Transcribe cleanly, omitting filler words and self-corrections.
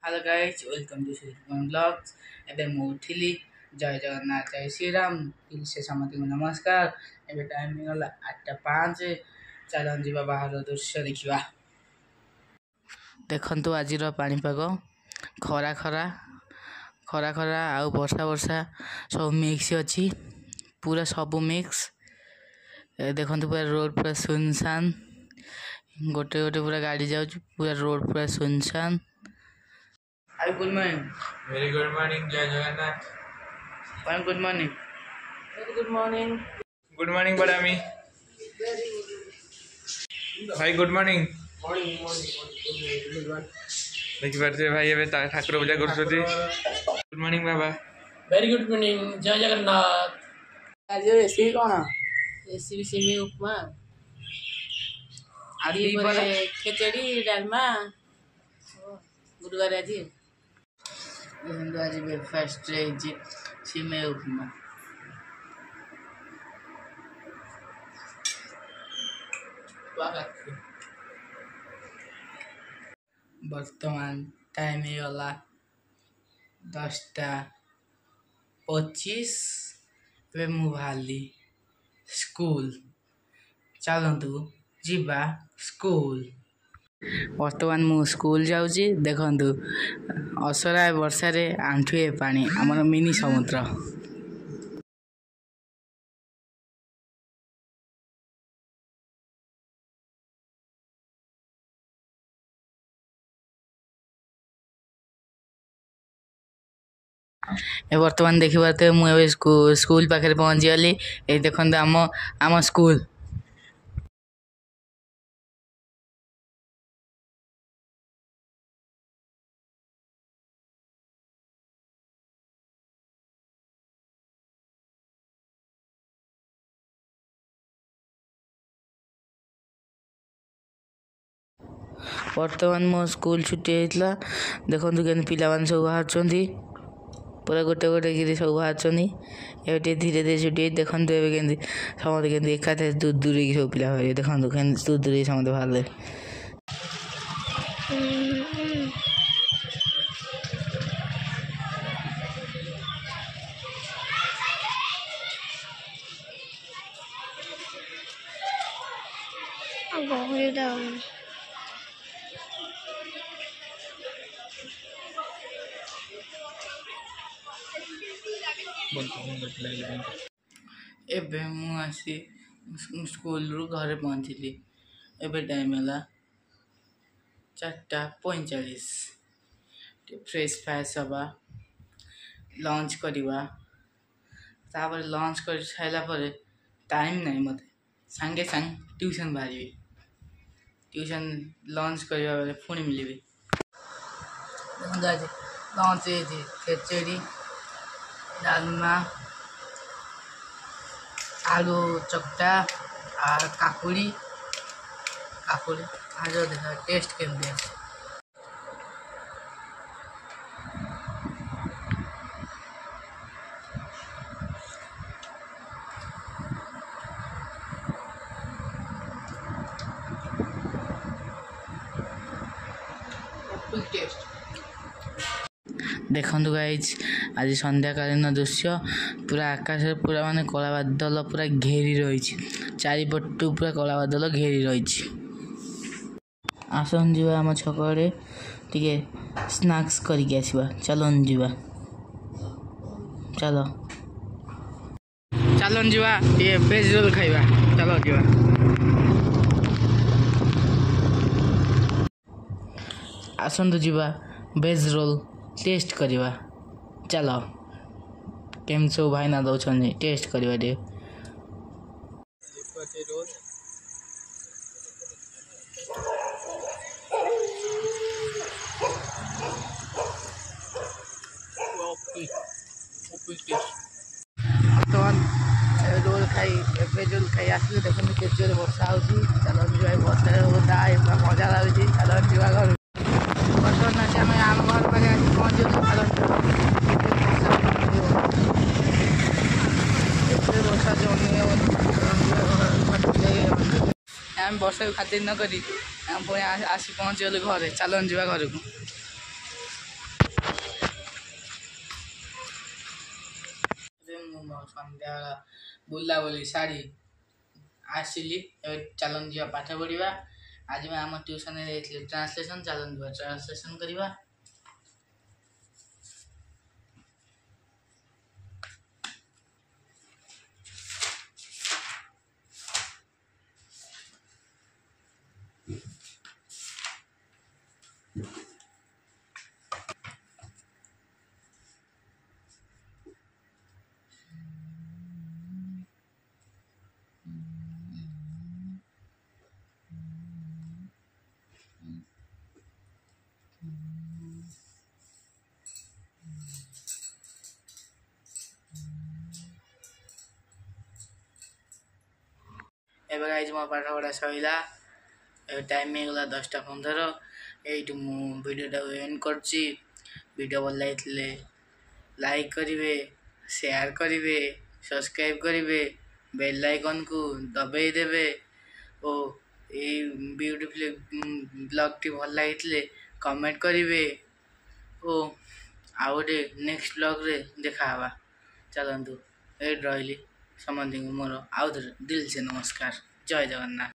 Hello guys welcome to Shriram blogs एबे मु उठिली जय जगन्नाथ जय श्रीराम फिर से समस्त को नमस्कार एबे टाइम गला 8:05 चलन जीवा बाहर दृश्य देखिबा देखंतु आजिर पाणीपाग खरा खरा खरा खरा आ वर्षा वर्षा सब मिक्स अछि पूरा सब मिक्स देखंतु पूरा रोड पूरा सुनसान गोटे गोटे पूरा गाड़ी जाउ पूरा रोड पूरा सुनसान। Hi, good morning. Very good morning, Jai Jagannath. Fine, good morning. Very good morning. Good morning, Badami. Hi, good morning. देखि पारछे भाई एबे ठाकुर पूजा करछथि। गुड मॉर्निंग बाबा। Very good morning, Jai Jagannath. आज रेसिपी कोन? रेसिपी सेमी उपमा। आदि पर खिचड़ी डालमा। गुरुवार आज आज ब्रेकफास्ट जी सिमे उपमा वर्तमान टाइम गला 10:25 एबे मु भाली स्कूल चलंतु जीवा स्कूल वर्तमान मु स्कूल जाउची देखंतु असरा वर्षा रे आंठुए पानी हमर मिनी समुद्र ए वर्तमान देखिबाते मु एबे स्कूल पाखरे पहुंची गली ए देखंतु आम स्कूल वर्तमान मो स्कूल छुट्टी होइतला देखंतु केन पिला मान सब बाहर पूरा गोटे गोटे गिरी सब बाहर धीरे धीरे छुट्टी देखंतु एबे केन समते केन एकाते दूर दूर की सब पिला होय देखंतु केन दूर दूर समते बाहर I'm going down. एबे मु आसी स्कूल रु घर पहुंचली एबे टाइम होला 4:45 फ्रेश फ्रेश हवा लंच करिवा तापर लंच कर छाइला पर टाइम नहीं मते संगे संग ट्यूशन बाजी ट्यूशन लंच करिवा बेले पुणी मिलिबे लंच जे खिचड़ी डालमा आलू चकटा और काकुड़ी आज देखा टेस्ट केमती है देखंतु गाइज आज संध्याकालीन दृश्य पूरा आकाश पूरा माने कला बादल पूरा घेरी रही चारिपटू पूरा कला बादल घेरी रही आसन जीवा आम छकड़े टिके स्नैक्स करके आसीबा चलन जीवा चलो चलन जीवा ये वेज रोल खाइबा चलो जीवा आसन जीवा वेज रोल टेस्ट करिवा चलो केम सो भाई ना दौछन टेस्ट करिवा दे रोल खाई आसि देखते केचुरे वर्षा होची चलो जो वर्षा होता मजा लगुच चलो जीवा घर वर्षा आम घर पाखे पहुँचू आम वर्षा को खातिर नक पुणी आसी पहुँचीगलु घर चलन जीवा घर को ସନ୍ଧ୍ୟା ବୁଲାବୁଲି ସାରି ଆସିଲି। ଏବେ ଚାଲନ୍ତୁ ଯିବା ପାଠ ପଢ଼ିବା। ଆଜି ଆମ ଟ୍ୟୁସନରେ ଯାଇଥିଲେ ଟ୍ରାନ୍ସଲେସନ୍। ଚାଲନ୍ତୁ ଯିବା ଟ୍ରାନ୍ସଲେସନ୍ କରିବା। ଏବେ ଗାଇজ ମୋ ପାଠ ପଢ଼ା ସରିଲା। ଏବେ ଟାଇମ୍ ହେଇଗଲା 10:15। ଏଇଠି ମୁଁ ଭିଡ଼ିଓଟାକୁ ଏଣ୍ଡ କରୁଛି। ଭିଡ଼ିଓ ଭଲ ଲାଗିଥିଲେ ଲାଇକ୍ କରିବେ, ସେୟାର କରିବେ, ସବସ୍କ୍ରାଇବ୍ କରିବେ, ବେଲ୍ ଆଇକନ୍କୁ ଦବାଇ ଦେବେ ଓ ଏଇ ବ୍ୟୁଟିଫୁଲ୍ ବ୍ଲଗ୍ଟି ଭଲ ଲାଗିଥିଲେ କମେଣ୍ଟ କରିବେ ଓ ଆଉ ଗୋଟେ ନେକ୍ସଟ ବ୍ଲଗ୍ରେ ଦେଖାହେବା। ଚାଲନ୍ତୁ ଏଇଠି ରହିଲି। ସମସ୍ତଙ୍କୁ ମୋର ଆଉ ଥରେ ଦିଲ୍ ସେ ନମସ୍କାର। ଜୟ ଜଗନ୍ନାଥ।